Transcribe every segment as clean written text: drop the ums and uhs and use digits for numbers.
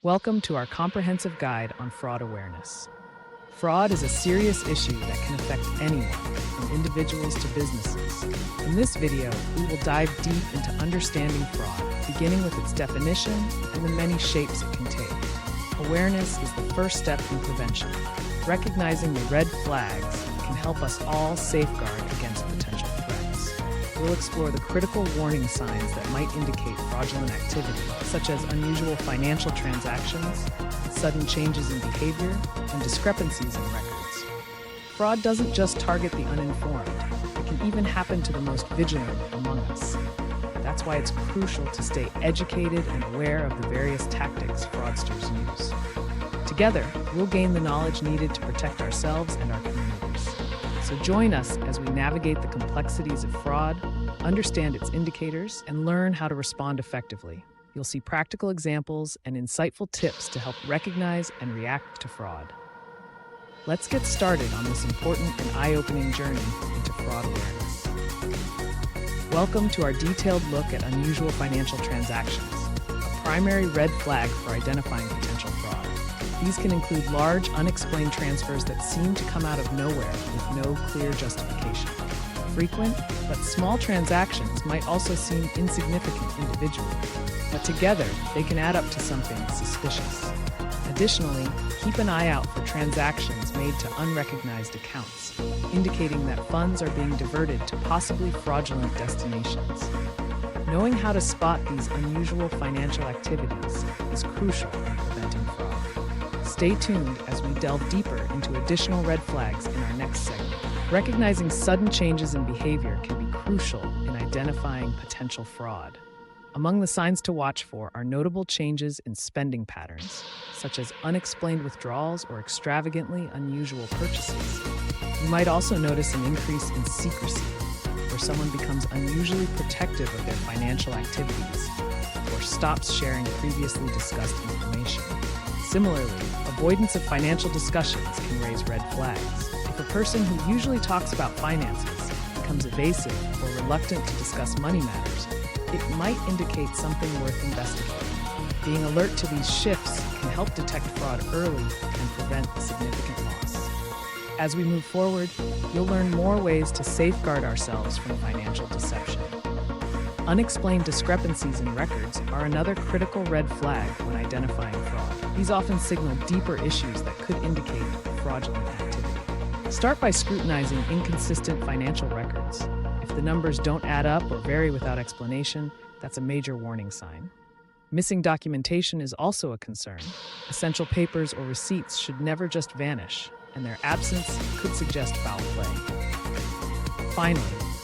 Welcome to our comprehensive guide on fraud awareness. Fraud is a serious issue that can affect anyone, from individuals to businesses. In this video, we will dive deep into understanding fraud, beginning with its definition and the many shapes it can take. Awareness is the first step in prevention. Recognizing the red flags can help us all safeguard against potential threats. We'll explore the critical warning signs that might indicate fraudulent activity, such as unusual financial transactions, sudden changes in behavior, and discrepancies in records. Fraud doesn't just target the uninformed, it can even happen to the most vigilant among us. That's why it's crucial to stay educated and aware of the various tactics fraudsters use. Together, we'll gain the knowledge needed to protect ourselves and our communities. So join us as we navigate the complexities of fraud, understand its indicators, and learn how to respond effectively. You'll see practical examples and insightful tips to help recognize and react to fraud. Let's get started on this important and eye-opening journey into fraud awareness. Welcome to our detailed look at unusual financial transactions, a primary red flag for identifying potential fraud. These can include large, unexplained transfers that seem to come out of nowhere with no clear justification. Frequent, but small transactions might also seem insignificant individually, but together they can add up to something suspicious. Additionally, keep an eye out for transactions made to unrecognized accounts, indicating that funds are being diverted to possibly fraudulent destinations. Knowing how to spot these unusual financial activities is crucial in preventing fraud. Stay tuned as we delve deeper into additional red flags in our next segment. Recognizing sudden changes in behavior can be crucial in identifying potential fraud. Among the signs to watch for are notable changes in spending patterns, such as unexplained withdrawals or extravagantly unusual purchases. You might also notice an increase in secrecy, where someone becomes unusually protective of their financial activities or stops sharing previously discussed information. Similarly, avoidance of financial discussions can raise red flags. If a person who usually talks about finances becomes evasive or reluctant to discuss money matters, it might indicate something worth investigating. Being alert to these shifts can help detect fraud early and prevent significant loss. As we move forward, you'll learn more ways to safeguard ourselves from financial deception. Unexplained discrepancies in records are another critical red flag when identifying fraud. These often signal deeper issues that could indicate fraudulent activity. Start by scrutinizing inconsistent financial records. If the numbers don't add up or vary without explanation, that's a major warning sign. Missing documentation is also a concern. Essential papers or receipts should never just vanish, and their absence could suggest foul play. Finally,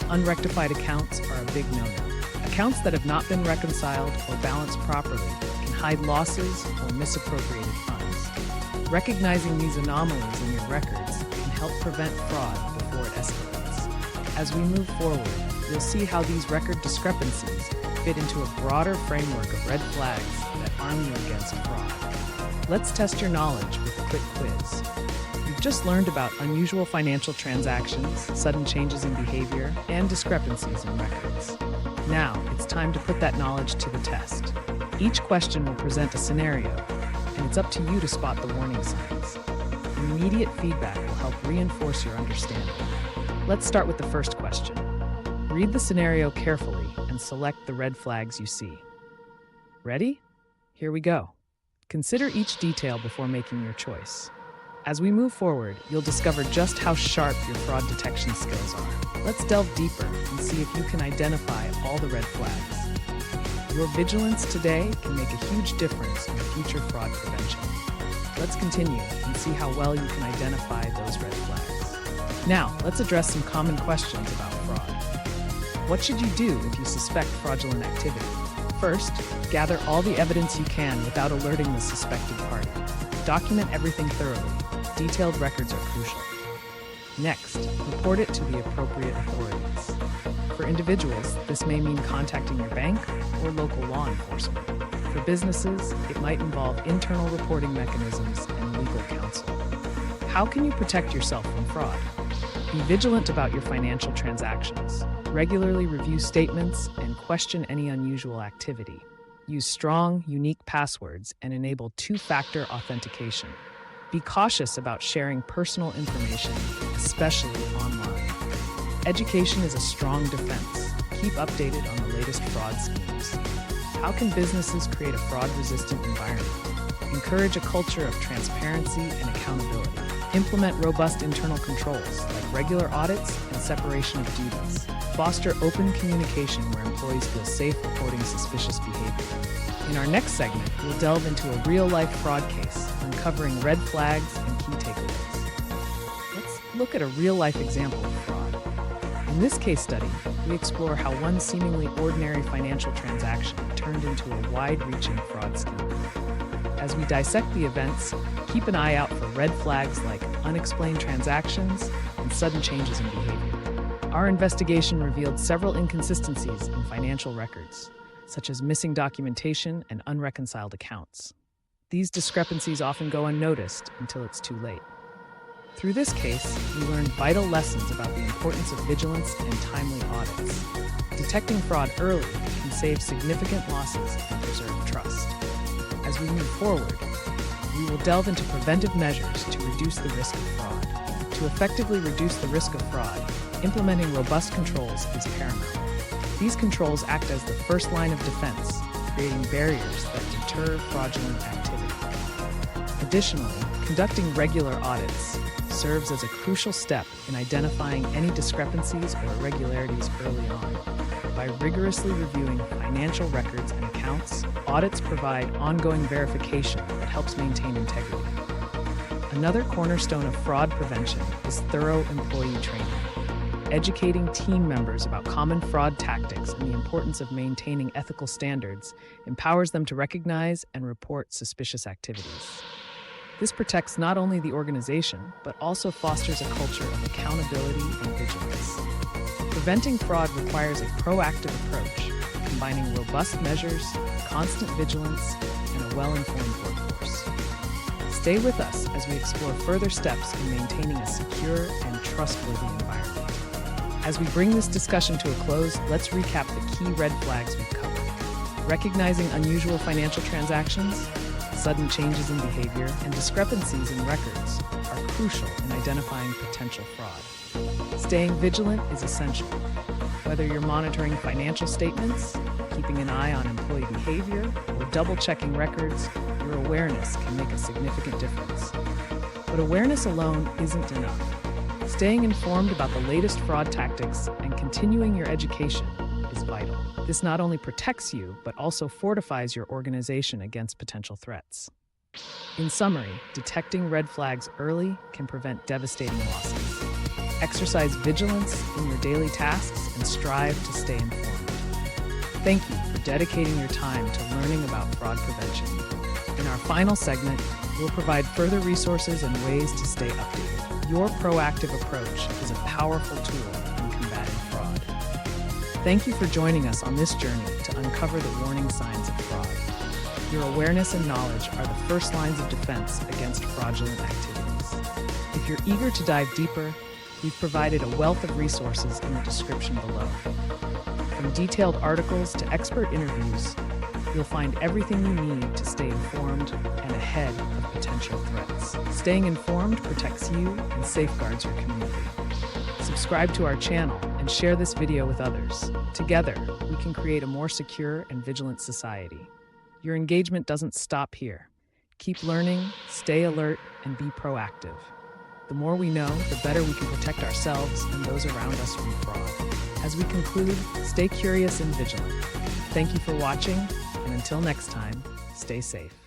unrectified accounts are a big no-no. Accounts that have not been reconciled or balanced properly can hide losses or misappropriated funds. Recognizing these anomalies in your records can help prevent fraud before it escalates. As we move forward, you'll see how these record discrepancies fit into a broader framework of red flags that arm you against fraud. Let's test your knowledge with a quick quiz. You've just learned about unusual financial transactions, sudden changes in behavior, and discrepancies in records. Now, it's time to put that knowledge to the test. Each question will present a scenario, and it's up to you to spot the warning signs. Immediate feedback will help reinforce your understanding. Let's start with the first question. Read the scenario carefully and select the red flags you see. Ready? Here we go. Consider each detail before making your choice. As we move forward, you'll discover just how sharp your fraud detection skills are. Let's delve deeper and see if you can identify all the red flags. Your vigilance today can make a huge difference in future fraud prevention. Let's continue and see how well you can identify those red flags. Now, let's address some common questions about fraud. What should you do if you suspect fraudulent activity? First, gather all the evidence you can without alerting the suspected party. Document everything thoroughly. Detailed records are crucial. Next, report it to the appropriate authorities. For individuals, this may mean contacting your bank or local law enforcement. For businesses, it might involve internal reporting mechanisms and legal counsel. How can you protect yourself from fraud? Be vigilant about your financial transactions. Regularly review statements and question any unusual activity. Use strong, unique passwords and enable two-factor authentication. Be cautious about sharing personal information, especially online. Education is a strong defense. Keep updated on the latest fraud schemes. How can businesses create a fraud-resistant environment? Encourage a culture of transparency and accountability. Implement robust internal controls like regular audits and separation of duties. Foster open communication where employees feel safe reporting suspicious behavior. In our next segment, we'll delve into a real-life fraud case, uncovering red flags and key takeaways. Let's look at a real-life example of fraud. In this case study, we explore how one seemingly ordinary financial transaction turned into a wide-reaching fraud scheme. As we dissect the events, keep an eye out for red flags like unexplained transactions and sudden changes in behavior. Our investigation revealed several inconsistencies in financial records, such as missing documentation and unreconciled accounts. These discrepancies often go unnoticed until it's too late. Through this case, we learned vital lessons about the importance of vigilance and timely audits. Detecting fraud early can save significant losses and preserve trust. As we move forward, we will delve into preventive measures to reduce the risk of fraud. To effectively reduce the risk of fraud, implementing robust controls is paramount. These controls act as the first line of defense, creating barriers that deter fraudulent activity. Additionally, conducting regular audits serves as a crucial step in identifying any discrepancies or irregularities early on. By rigorously reviewing financial records and accounts, audits provide ongoing verification that helps maintain integrity. Another cornerstone of fraud prevention is thorough employee training. Educating team members about common fraud tactics and the importance of maintaining ethical standards empowers them to recognize and report suspicious activities. This protects not only the organization, but also fosters a culture of accountability and vigilance. Preventing fraud requires a proactive approach, combining robust measures, constant vigilance, and a well-informed workforce. Stay with us as we explore further steps in maintaining a secure and trustworthy environment. As we bring this discussion to a close, let's recap the key red flags we've covered. Recognizing unusual financial transactions, sudden changes in behavior, and discrepancies in records are crucial in identifying potential fraud. Staying vigilant is essential. Whether you're monitoring financial statements, keeping an eye on employee behavior, or double-checking records, your awareness can make a significant difference. But awareness alone isn't enough. Staying informed about the latest fraud tactics and continuing your education is vital. This not only protects you, but also fortifies your organization against potential threats. In summary, detecting red flags early can prevent devastating losses. Exercise vigilance in your daily tasks and strive to stay informed. Thank you for dedicating your time to learning about fraud prevention. In our final segment, we'll provide further resources and ways to stay updated. Your proactive approach is a powerful tool in combating fraud. Thank you for joining us on this journey to uncover the warning signs of fraud. Your awareness and knowledge are the first lines of defense against fraudulent activities. If you're eager to dive deeper, we've provided a wealth of resources in the description below. From detailed articles to expert interviews, you'll find everything you need to stay informed and ahead of potential threats. Staying informed protects you and safeguards your community. Subscribe to our channel and share this video with others. Together, we can create a more secure and vigilant society. Your engagement doesn't stop here. Keep learning, stay alert, and be proactive. The more we know, the better we can protect ourselves and those around us from fraud. As we conclude, stay curious and vigilant. Thank you for watching, and until next time, stay safe.